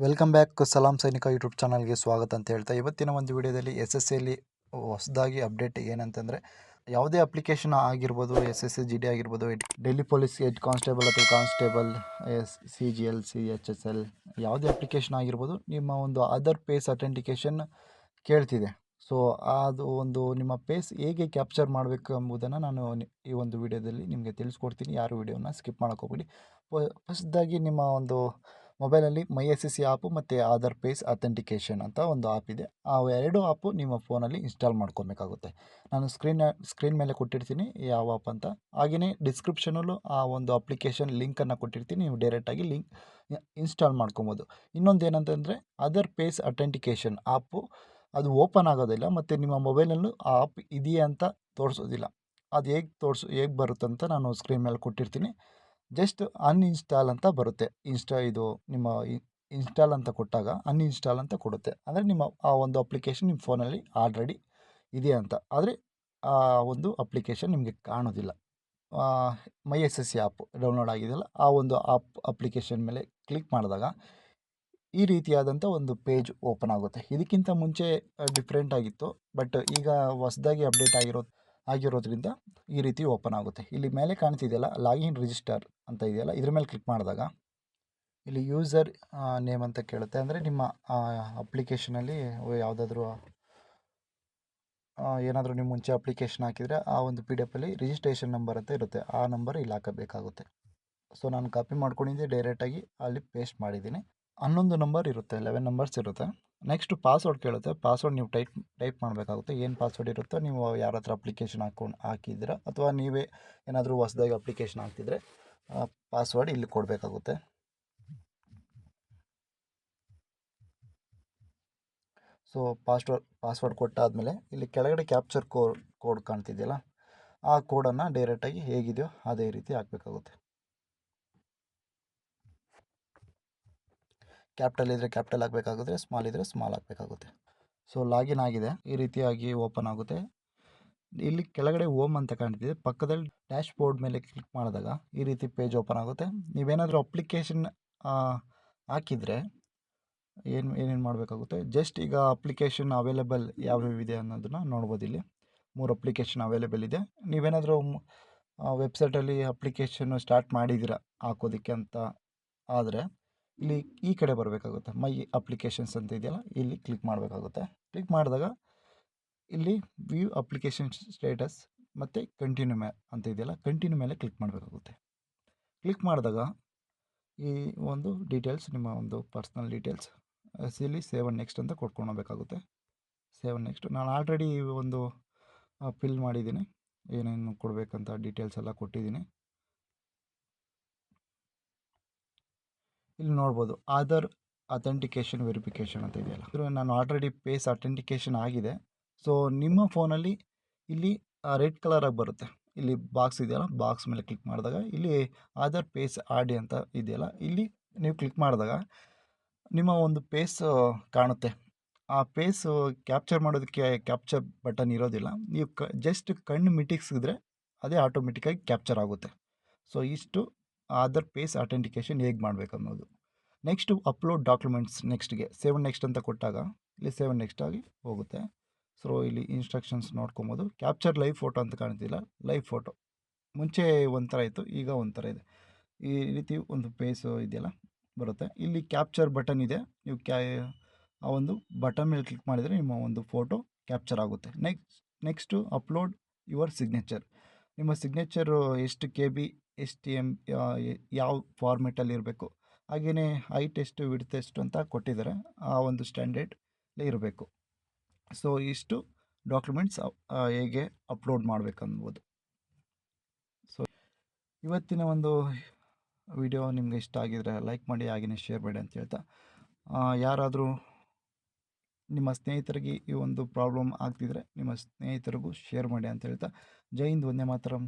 Welcome back ಸಲಾಂ ಸೈನಿಕ YouTube ಚಾನಲ್ಗೆ ಸ್ವಾಗತ ಅಂತ ಹೇಳ್ತಾ ಇವತ್ತಿನ ಒಂದು ವಿಡಿಯೋದಲ್ಲಿ SSCಯಲ್ಲಿ ಹೊಸದಾಗಿ ಅಪ್ಡೇಟ್ ಏನಂತಂದರೆ ಯಾವುದೇ ಅಪ್ಲಿಕೇಶನ್ ಆಗಿರ್ಬೋದು SSC GD ಆಗಿರ್ಬೋದು ಡೆಲ್ಲಿ ಪೊಲೀಸ್ ಹೆಡ್ ಕಾನ್ಸ್ಟೇಬಲ್ ಅಥವಾ ಕಾನ್ಸ್ಟೇಬಲ್ CGL CHSL ಯಾವುದೇ ಅಪ್ಲಿಕೇಶನ್ ಆಗಿರ್ಬೋದು ನಿಮ್ಮ ಒಂದು ಆಧಾರ್ ಫೇಸ್ ಅಥೆಂಟಿಕೇಷನ್ ಕೇಳ್ತಿದೆ. ಸೊ ಅದು ಒಂದು ನಿಮ್ಮ ಫೇಸ್ ಹೇಗೆ ಕ್ಯಾಪ್ಚರ್ ಮಾಡಬೇಕು ಎಂಬುದನ್ನು ನಾನು ಈ ಒಂದು ವಿಡಿಯೋದಲ್ಲಿ ನಿಮಗೆ ತಿಳಿಸ್ಕೊಡ್ತೀನಿ. ಯಾರು ವಿಡಿಯೋನ ಸ್ಕಿಪ್ ಮಾಡೋಕ್ಕೋಗ್ಬೇಡಿ. ಫಸ್ಟ್ದಾಗಿ ನಿಮ್ಮ ಒಂದು ಮೊಬೈಲಲ್ಲಿ MySSC ಆ್ಯಪು ಮತ್ತು ಆಧಾರ್ ಫೇಸ್ ಅಥೆಂಟಿಕೇಷನ್ ಅಂತ ಒಂದು ಆ್ಯಪ್ ಇದೆ. ಆ ಎರಡು ಆ್ಯಪು ನಿಮ್ಮ ಫೋನಲ್ಲಿ ಇನ್ಸ್ಟಾಲ್ ಮಾಡ್ಕೊಬೇಕಾಗುತ್ತೆ. ನಾನು ಸ್ಕ್ರೀನ್ ಮೇಲೆ ಕೊಟ್ಟಿರ್ತೀನಿ ಯಾವ ಆ್ಯಪ್ ಅಂತ. ಹಾಗೆಯೇ ಡಿಸ್ಕ್ರಿಪ್ಷನಲ್ಲೂ ಆ ಒಂದು ಅಪ್ಲಿಕೇಶನ್ ಲಿಂಕನ್ನು ಕೊಟ್ಟಿರ್ತೀನಿ. ನೀವು ಡೈರೆಕ್ಟಾಗಿ ಲಿಂಕ್ ಇನ್ಸ್ಟಾಲ್ ಮಾಡ್ಕೊಬೋದು. ಇನ್ನೊಂದು ಏನಂತಂದರೆ ಆಧಾರ್ ಫೇಸ್ ಅಥೆಂಟಿಕೇಷನ್ ಆ್ಯಪು ಅದು ಓಪನ್ ಆಗೋದಿಲ್ಲ ಮತ್ತು ನಿಮ್ಮ ಮೊಬೈಲಲ್ಲೂ ಆ ಆ್ಯಪ್ ಇದೆಯಾ ಅಂತ ತೋರಿಸೋದಿಲ್ಲ. ಅದು ಹೇಗೆ ಬರುತ್ತಂತ ನಾನು ಸ್ಕ್ರೀನ್ ಮೇಲೆ ಕೊಟ್ಟಿರ್ತೀನಿ. ಜಸ್ಟ್ ಅನ್ಇನ್ಸ್ಟಾಲ್ ಅಂತ ಬರುತ್ತೆ. ಇದು ನಿಮ್ಮ ಇನ್ಸ್ಟಾಲ್ ಅಂತ ಕೊಟ್ಟಾಗ ಅನ್ಇನ್ಸ್ಟಾಲ್ ಅಂತ ಕೊಡುತ್ತೆ. ಅಂದರೆ ನಿಮ್ಮ ಆ ಒಂದು ಅಪ್ಲಿಕೇಶನ್ ನಿಮ್ಮ ಫೋನಲ್ಲಿ ಆಲ್ರೆಡಿ ಇದೆ ಅಂತ. ಆದರೆ ಆ ಒಂದು ಅಪ್ಲಿಕೇಶನ್ ನಿಮಗೆ ಕಾಣೋದಿಲ್ಲ. MySSC ಆ್ಯಪ್ ಡೌನ್ಲೋಡ್ ಆಗಿದೆಯಲ್ಲ, ಆ ಒಂದು ಅಪ್ಲಿಕೇಶನ್ ಮೇಲೆ ಕ್ಲಿಕ್ ಮಾಡಿದಾಗ ಈ ರೀತಿಯಾದಂಥ ಒಂದು ಪೇಜ್ ಓಪನ್ ಆಗುತ್ತೆ. ಇದಕ್ಕಿಂತ ಮುಂಚೆ ಡಿಫ್ರೆಂಟ್ ಆಗಿತ್ತು, ಬಟ್ ಈಗ ಹೊಸದಾಗಿ ಅಪ್ಡೇಟ್ ಆಗಿರೋದ್ರಿಂದ ಈ ರೀತಿ ಓಪನ್ ಆಗುತ್ತೆ. ಇಲ್ಲಿ ಮೇಲೆ ಕಾಣ್ತಿದೆಯಲ್ಲ ಲಾಗಿನ್ ರಿಜಿಸ್ಟರ್ ಅಂತ ಇದೆಯಲ್ಲ, ಇದ್ರ ಮೇಲೆ ಕ್ಲಿಕ್ ಮಾಡಿದಾಗ ಇಲ್ಲಿ ಯೂಸರ್ ನೇಮ್ ಅಂತ ಕೇಳುತ್ತೆ. ಅಂದರೆ ನಿಮ್ಮ ಅಪ್ಲಿಕೇಶನಲ್ಲಿ ಯಾವುದಾದ್ರೂ ಏನಾದರೂ ನೀವು ಮುಂಚೆ ಅಪ್ಲಿಕೇಶನ್ ಹಾಕಿದರೆ ಆ ಒಂದು PDF ರಿಜಿಸ್ಟ್ರೇಷನ್ ನಂಬರ್ ಅಂತ ಇರುತ್ತೆ. ಆ ನಂಬರ್ ಇಲ್ಲಿ ಹಾಕಬೇಕಾಗುತ್ತೆ. ಸೊ ನಾನು ಕಾಪಿ ಮಾಡ್ಕೊಂಡಿದ್ದೆ, ಡೈರೆಕ್ಟಾಗಿ ಅಲ್ಲಿ ಪೇಸ್ಟ್ ಮಾಡಿದ್ದೀನಿ. 11 ನಂಬರ್ ಇರುತ್ತೆ, 11 ನಂಬರ್ಸ್ ಇರುತ್ತೆ. ನೆಕ್ಸ್ಟ್ ಪಾಸ್ವರ್ಡ್ ಕೇಳುತ್ತೆ. ಪಾಸ್ವರ್ಡ್ ನೀವು ಟೈಪ್ ಮಾಡಬೇಕಾಗುತ್ತೆ. ಏನು ಪಾಸ್ವರ್ಡ್ ಇರುತ್ತೋ, ನೀವು ಯಾರ ಹತ್ರ ಅಪ್ಲಿಕೇಶನ್ ಹಾಕಿದ್ದೀರ ಅಥವಾ ನೀವೇ ಏನಾದರೂ ಹೊಸದಾಗಿ ಅಪ್ಲಿಕೇಶನ್ ಹಾಕ್ತಿದ್ರೆ ಪಾಸ್ವರ್ಡ್ ಇಲ್ಲಿ ಕೊಡಬೇಕಾಗುತ್ತೆ. ಸೊ ಪಾಸ್ವರ್ಡ್ ಕೊಟ್ಟಾದಮೇಲೆ ಇಲ್ಲಿ ಕೆಳಗಡೆ ಕ್ಯಾಪ್ಚರ್ ಕೋಡ್ ಕಾಣ್ತಿದೆಯಲ್ಲ, ಆ ಕೋಡನ್ನು ಡೈರೆಕ್ಟಾಗಿ ಹೇಗಿದೆಯೋ ಅದೇ ರೀತಿ ಹಾಕಬೇಕಾಗುತ್ತೆ. ಕ್ಯಾಪಿಟಲ್ ಇದ್ದರೆ ಕ್ಯಾಪಿಟಲ್ ಹಾಕಬೇಕಾಗುತ್ತೆ, ಸ್ಮಾಲ್ ಇದ್ದರೆ ಸ್ಮಾಲ್ ಹಾಕಬೇಕಾಗುತ್ತೆ. ಸೊ ಲಾಗಿನ್ ಆಗಿದೆ, ಈ ರೀತಿಯಾಗಿ ಓಪನ್ ಆಗುತ್ತೆ. ಇಲ್ಲಿ ಕೆಳಗಡೆ ಹೋಮ್ ಅಂತ ಕಾಣ್ತಿದೆ, ಪಕ್ಕದಲ್ಲಿ ಡ್ಯಾಶ್ ಬೋರ್ಡ್ ಮೇಲೆ ಕ್ಲಿಕ್ ಮಾಡಿದಾಗ ಈ ರೀತಿ ಪೇಜ್ ಓಪನ್ ಆಗುತ್ತೆ. ನೀವೇನಾದರೂ ಅಪ್ಲಿಕೇಶನ್ ಹಾಕಿದರೆ ಏನೇನು ಮಾಡಬೇಕಾಗುತ್ತೆ, ಜಸ್ಟ್ ಈಗ ಅಪ್ಲಿಕೇಶನ್ ಅವೈಲೇಬಲ್ ಯಾವ್ಯಾವಿದೆ ಅನ್ನೋದನ್ನು ನೋಡ್ಬೋದು. ಇಲ್ಲಿ 3 ಅಪ್ಲಿಕೇಶನ್ ಅವೈಲೇಬಲ್ ಇದೆ. ನೀವೇನಾದರೂ ವೆಬ್ಸೈಟಲ್ಲಿ ಅಪ್ಲಿಕೇಶನ್ನು ಸ್ಟಾರ್ಟ್ ಮಾಡಿದ್ದೀರಾ ಹಾಕೋದಕ್ಕೆ ಅಂತ ಆದರೆ ಇಲ್ಲಿ ಈ ಕಡೆ ಬರಬೇಕಾಗುತ್ತೆ. ಮೈ ಅಪ್ಲಿಕೇಶನ್ಸ್ ಅಂತ ಇದೆಯಲ್ಲ, ಇಲ್ಲಿ ಕ್ಲಿಕ್ ಮಾಡಬೇಕಾಗುತ್ತೆ. ಕ್ಲಿಕ್ ಮಾಡಿದಾಗ ಇಲ್ಲಿ ವ್ಯೂ ಅಪ್ಲಿಕೇಶನ್ ಸ್ಟೇಟಸ್ ಮತ್ತು ಕಂಟಿನ್ಯೂ ಅಂತ ಇದೆಯಲ್ಲ, ಕಂಟಿನ್ಯೂ ಮೇಲೆ ಕ್ಲಿಕ್ ಮಾಡಬೇಕಾಗುತ್ತೆ. ಕ್ಲಿಕ್ ಮಾಡಿದಾಗ ಈ ಒಂದು ಡೀಟೇಲ್ಸ್, ನಿಮ್ಮ ಒಂದು ಪರ್ಸ್ನಲ್ ಡೀಟೇಲ್ಸ್ ಇಲ್ಲಿ ಸೇವ್ ನೆಕ್ಸ್ಟ್ ಅಂತ ಕೊಟ್ಕೊಳ್ಬೇಕಾಗುತ್ತೆ. ಸೇವ್ ನೆಕ್ಸ್ಟ್ ನಾನು ಆಲ್ರೆಡಿ ಒಂದು ಫಿಲ್ ಮಾಡಿದ್ದೀನಿ, ಏನೇನು ಕೊಡಬೇಕಂತ ಡೀಟೇಲ್ಸ್ ಎಲ್ಲ ಕೊಟ್ಟಿದ್ದೀನಿ. ಇಲ್ಲಿ ನೋಡ್ಬೋದು ಆಧಾರ್ ಅಥೆಂಟಿಕೇಷನ್ ವೆರಿಫಿಕೇಷನ್ ಅಂತ ಇದೆಯಲ್ಲ, ನಾನು ಆಲ್ರೆಡಿ ಫೇಸ್ ಅಥೆಂಟಿಕೇಷನ್ ಆಗಿದೆ. ಸೊ ನಿಮ್ಮ ಫೋನಲ್ಲಿ ಇಲ್ಲಿ ರೆಡ್ ಕಲರಾಗಿ ಬರುತ್ತೆ. ಇಲ್ಲಿ ಬಾಕ್ಸ್ ಇದೆಯಲ್ಲ, ಬಾಕ್ಸ್ ಮೇಲೆ ಕ್ಲಿಕ್ ಮಾಡಿದಾಗ ಇಲ್ಲಿ ಆಧಾರ್ ಫೇಸ್ ಆಡಿ ಅಂತ ಇದೆಯಲ್ಲ, ಇಲ್ಲಿ ನೀವು ಕ್ಲಿಕ್ ಮಾಡಿದಾಗ ನಿಮ್ಮ ಒಂದು ಫೇಸ್ ಕಾಣುತ್ತೆ. ಆ ಫೇಸು ಕ್ಯಾಪ್ಚರ್ ಮಾಡೋದಕ್ಕೆ ಕ್ಯಾಪ್ಚರ್ ಬಟನ್ ಇರೋದಿಲ್ಲ. ನೀವು ಜಸ್ಟ್ ಕಣ್ಣು ಮಿಟಿಕ್ಸಿದ್ರೆ ಅದೇ ಆಟೋಮೆಟಿಕ್ಕಾಗಿ ಕ್ಯಾಪ್ಚರ್ ಆಗುತ್ತೆ. ಸೊ ಇಷ್ಟು ಆಧಾರ್ ಫೇಸ್ ಅಥೆಂಟಿಕೇಷನ್ ಹೇಗೆ ಮಾಡಬೇಕು ಅನ್ನೋದು. ನೆಕ್ಸ್ಟು ಅಪ್ಲೋಡ್ ಡಾಕ್ಯುಮೆಂಟ್ಸ್ ನೆಕ್ಸ್ಟ್ಗೆ ಸೇವ್ ನೆಕ್ಸ್ಟ್ ಅಂತ ಕೊಟ್ಟಾಗ ಇಲ್ಲಿ ಸೇವ್ ನೆಕ್ಸ್ಟ್ ಆಗಿ ಹೋಗುತ್ತೆ. ಸೊ ಇಲ್ಲಿ ಇನ್ಸ್ಟ್ರಕ್ಷನ್ಸ್ ನೋಡ್ಕೊಬೋದು. ಕ್ಯಾಪ್ಚರ್ ಲೈವ್ ಫೋಟೋ ಅಂತ ಕಾಣ್ತಿಲ್ಲ, ಲೈವ್ ಫೋಟೋ ಮುಂಚೆ ಒಂಥರ ಇತ್ತು, ಈಗ ಒಂಥರ ಇದೆ. ಈ ರೀತಿ ಒಂದು ಫೇಸು ಇದೆಯಲ್ಲ ಬರುತ್ತೆ. ಇಲ್ಲಿ ಕ್ಯಾಪ್ಚರ್ ಬಟನ್ ಇದೆ, ನೀವು ಆ ಒಂದು ಬಟನ್ ಮೇಲೆ ಕ್ಲಿಕ್ ಮಾಡಿದರೆ ನಿಮ್ಮ ಒಂದು ಫೋಟೋ ಕ್ಯಾಪ್ಚರ್ ಆಗುತ್ತೆ. Next upload your signature. ನಿಮ್ಮ ಸಿಗ್ನೇಚರು ಎಷ್ಟು KB STM ಯಾವ ಫಾರ್ಮೆಟಲ್ಲಿ ಇರಬೇಕು, ಹಾಗೆಯೇ ಹೈಟ್ ಎಷ್ಟು ವಿಡ್ತ್ ಎಷ್ಟು ಅಂತ ಕೊಟ್ಟಿದ್ದಾರೆ, ಆ ಒಂದು ಸ್ಟ್ಯಾಂಡರ್ಡಲ್ಲೇ ಇರಬೇಕು. ಸೊ ಇಷ್ಟು ಡಾಕ್ಯುಮೆಂಟ್ಸ್ ಹೇಗೆ ಅಪ್ಲೋಡ್ ಮಾಡಬೇಕನ್ಬೋದು. ಸೊ ಇವತ್ತಿನ ಒಂದು ವಿಡಿಯೋ ನಿಮಗೆ ಇಷ್ಟ ಆಗಿದರೆ ಲೈಕ್ ಮಾಡಿ, ಹಾಗೆಯೇ ಶೇರ್ ಮಾಡಿ ಅಂತ ಹೇಳ್ತಾ, ಯಾರಾದರೂ ನಿಮ್ಮ ಸ್ನೇಹಿತರಿಗೆ ಈ ಒಂದು ಪ್ರಾಬ್ಲಮ್ ಆಗ್ತಿದ್ರೆ ನಿಮ್ಮ ಸ್ನೇಹಿತರಿಗೂ ಶೇರ್ ಮಾಡಿ ಅಂತ ಹೇಳ್ತಾ, ಜೈ ಹಿಂದ್, ವಂದೇ ಮಾತರಂ.